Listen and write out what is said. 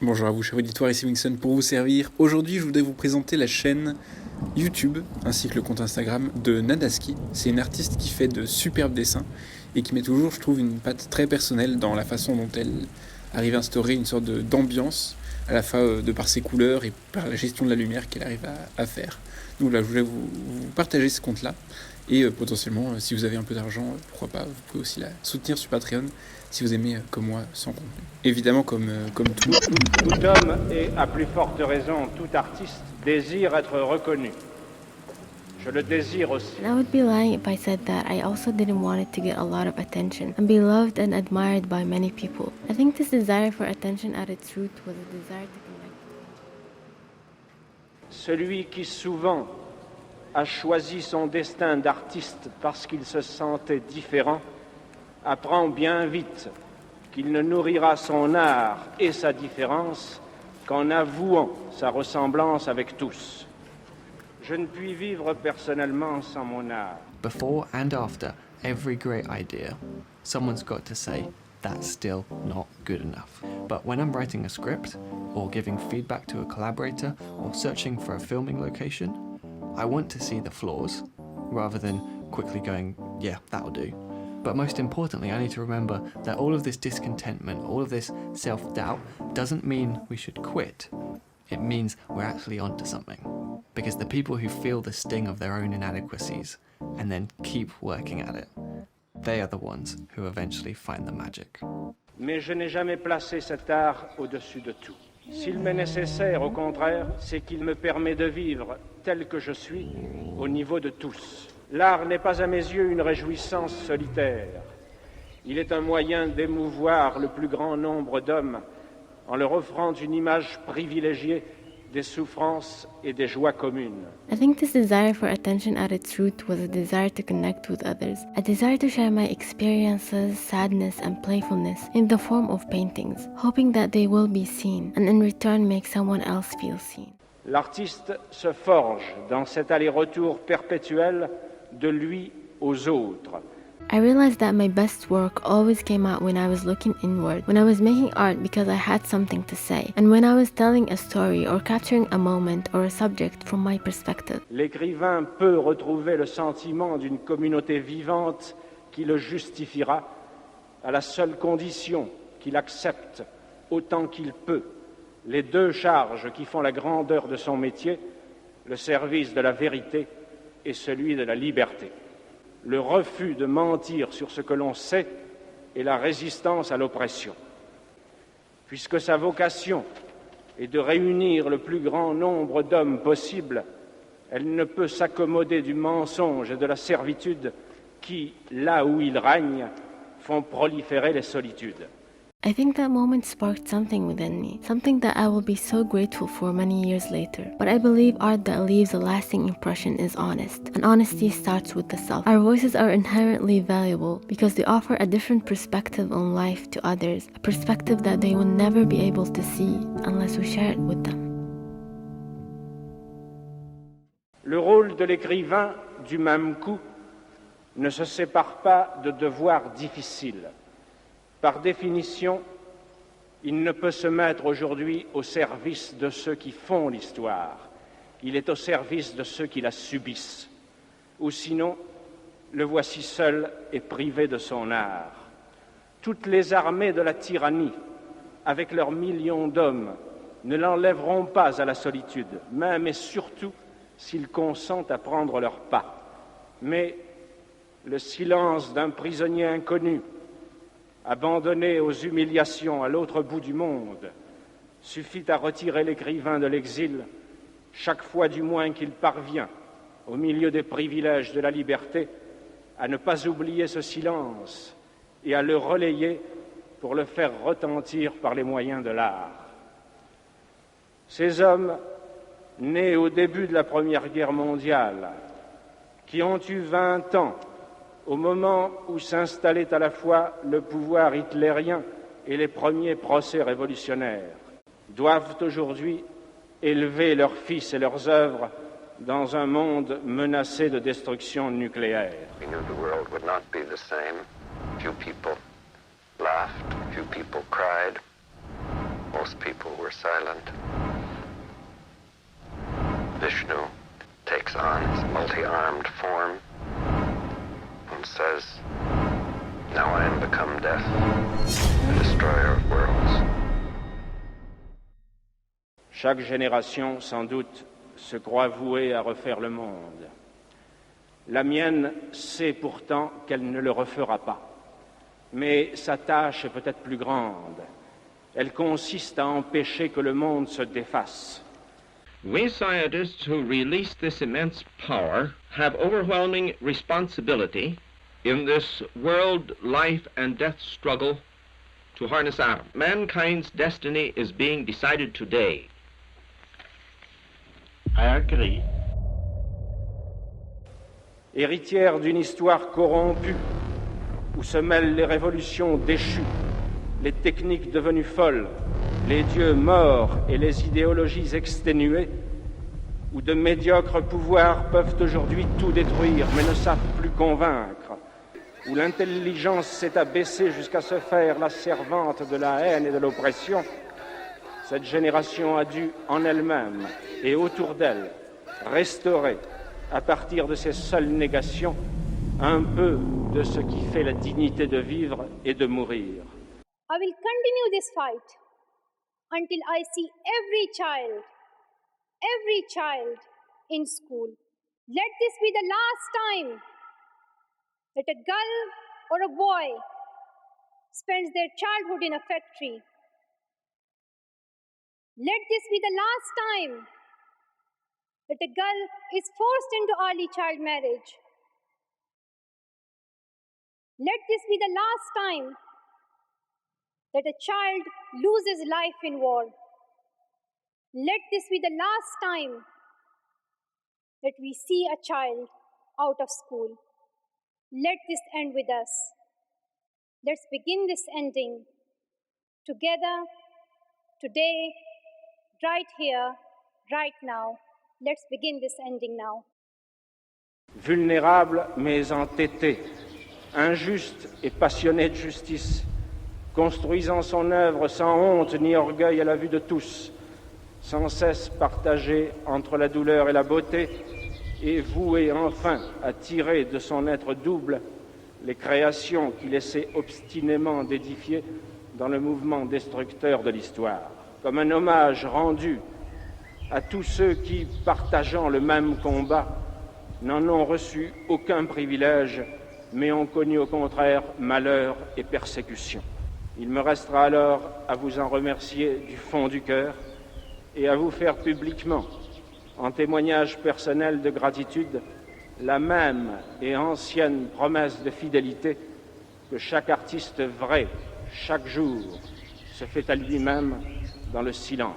Bonjour à vous, cher auditoire, ici Winston pour vous servir. Aujourd'hui, je voudrais vous présenter la chaîne YouTube ainsi que le compte Instagram de Nadaski. C'est une artiste qui fait de superbes dessins et qui met toujours, je trouve, une patte très personnelle dans la façon dont elle arrive à instaurer une sorte d'ambiance, à la fois de par ses couleurs et par la gestion de la lumière qu'elle arrive à faire. Donc là, je voulais vous partager ce compte-là. Et potentiellement, si vous avez un peu d'argent, pourquoi pas, vous pouvez aussi la soutenir sur Patreon si vous aimez, comme moi, son contenu. Évidemment, comme tout. Tout homme et, à plus forte raison, tout artiste désire être reconnu. Je le désire aussi. And I would be lying if I said that I also didn't want it to get a lot of attention and be loved and admired by many people. I think this desire for attention at its root was a desire to connect. Celui qui souvent a choisi son destin d'artiste parce qu'il se sentait différent, apprend bien vite qu'il ne nourrira son art et sa différence qu'en avouant sa ressemblance avec tous. Je ne puis vivre personnellement sans mon art. Before and after every great idea, someone's got to say, that's still not good enough. But when I'm writing a script, or giving feedback to a collaborator, or searching for a filming location, I want to see the flaws, rather than quickly going, yeah, that'll do. But most importantly, I need to remember that all of this discontentment, all of this self-doubt, doesn't mean we should quit. It means we're actually onto something. Because the people who feel the sting of their own inadequacies and then keep working at it, they are the ones who eventually find the magic. Mais je n'ai jamais placé cet art au-dessus de tout. S'il m'est nécessaire, au contraire, c'est qu'il me permet de vivre tel que je suis, au niveau de tous. L'art n'est pas à mes yeux une réjouissance solitaire. Il est un moyen d'émouvoir le plus grand nombre d'hommes en leur offrant une image privilégiée des souffrances et des joies communes. I think this desire for attention at its root was a desire to connect with others, a desire to share my experiences, sadness, and playfulness in the form of paintings, hoping that they will be seen and in return make someone else feel seen. L'artiste se forge dans cet aller-retour perpétuel de lui aux autres. I realized that my best work always came out when I was looking inward, when I was making art because I had something to say, and when I was telling a story or capturing a moment or a subject from my perspective. L'écrivain peut retrouver le sentiment d'une communauté vivante qui le justifiera à la seule condition qu'il accepte autant qu'il peut les deux charges qui font la grandeur de son métier, le service de la vérité et celui de la liberté. Le refus de mentir sur ce que l'on sait et la résistance à l'oppression. Puisque sa vocation est de réunir le plus grand nombre d'hommes possible, elle ne peut s'accommoder du mensonge et de la servitude qui, là où ils règnent, font proliférer les solitudes. I think that moment sparked something within me, something that I will be so grateful for many years later. But I believe art that leaves a lasting impression is honest, and honesty starts with the self. Our voices are inherently valuable because they offer a different perspective on life to others, a perspective that they will never be able to see unless we share it with them. Le rôle de l'écrivain, du même coup, ne se sépare pas de devoirs difficiles. Par définition, il ne peut se mettre aujourd'hui au service de ceux qui font l'histoire. Il est au service de ceux qui la subissent. Ou sinon, le voici seul et privé de son art. Toutes les armées de la tyrannie, avec leurs millions d'hommes, ne l'enlèveront pas à la solitude, même et surtout s'ils consentent à prendre leur pas. Mais le silence d'un prisonnier inconnu, abandonné aux humiliations à l'autre bout du monde, suffit à retirer l'écrivain de l'exil, chaque fois du moins qu'il parvient, au milieu des privilèges de la liberté, à ne pas oublier ce silence et à le relayer pour le faire retentir par les moyens de l'art. Ces hommes, nés au début de la Première Guerre mondiale, qui ont eu 20 ans au moment où s'installait à la fois le pouvoir hitlérien et les premiers procès révolutionnaires, doivent aujourd'hui élever leurs fils et leurs œuvres dans un monde menacé de destruction nucléaire. We knew the world would not be the same. Few people laughed, few people cried. most people were silent. Vishnu takes on his multi-armed form and says, "Now I am become death, the destroyer of worlds." Chaque génération, sans doute, se croit vouée à refaire le monde. La mienne sait pourtant qu'elle ne le refera pas. Mais sa tâche est peut-être plus grande. Elle consiste à empêcher que le monde se défasse. We scientists who release this immense power have overwhelming responsibility in this world life and death struggle to harness Adam. Mankind's destiny is being decided today. I agree. Héritière d'une histoire corrompue, où se mêlent les révolutions déchues, les techniques devenues folles, les dieux morts et les idéologies exténuées, où de médiocres pouvoirs peuvent aujourd'hui tout détruire mais ne savent plus convaincre, où l'intelligence s'est abaissée jusqu'à se faire la servante de la haine et de l'oppression, cette génération a dû en elle-même et autour d'elle restaurer, à partir de ses seules négations, un peu de ce qui fait la dignité de vivre et de mourir. I will continue this fight until I see every child in school. Let this be the last time that a girl or a boy spends their childhood in a factory. Let this be the last time that a girl is forced into early child marriage. Let this be the last time that a child loses life in war. Let this be the last time that we see a child out of school. Let this end with us. Let's begin this ending together, today, right here, right now. Let's begin this ending now. Vulnérable mais entêté, injuste et passionné de justice, construisant son œuvre sans honte ni orgueil à la vue de tous, sans cesse partagé entre la douleur et la beauté, et voué enfin à tirer de son être double les créations qu'il essaie obstinément d'édifier dans le mouvement destructeur de l'histoire, comme un hommage rendu à tous ceux qui, partageant le même combat, n'en ont reçu aucun privilège, mais ont connu au contraire malheur et persécution. Il me restera alors à vous en remercier du fond du cœur et à vous faire publiquement, en témoignage personnel de gratitude, la même et ancienne promesse de fidélité que chaque artiste vrai, chaque jour, se fait à lui-même dans le silence.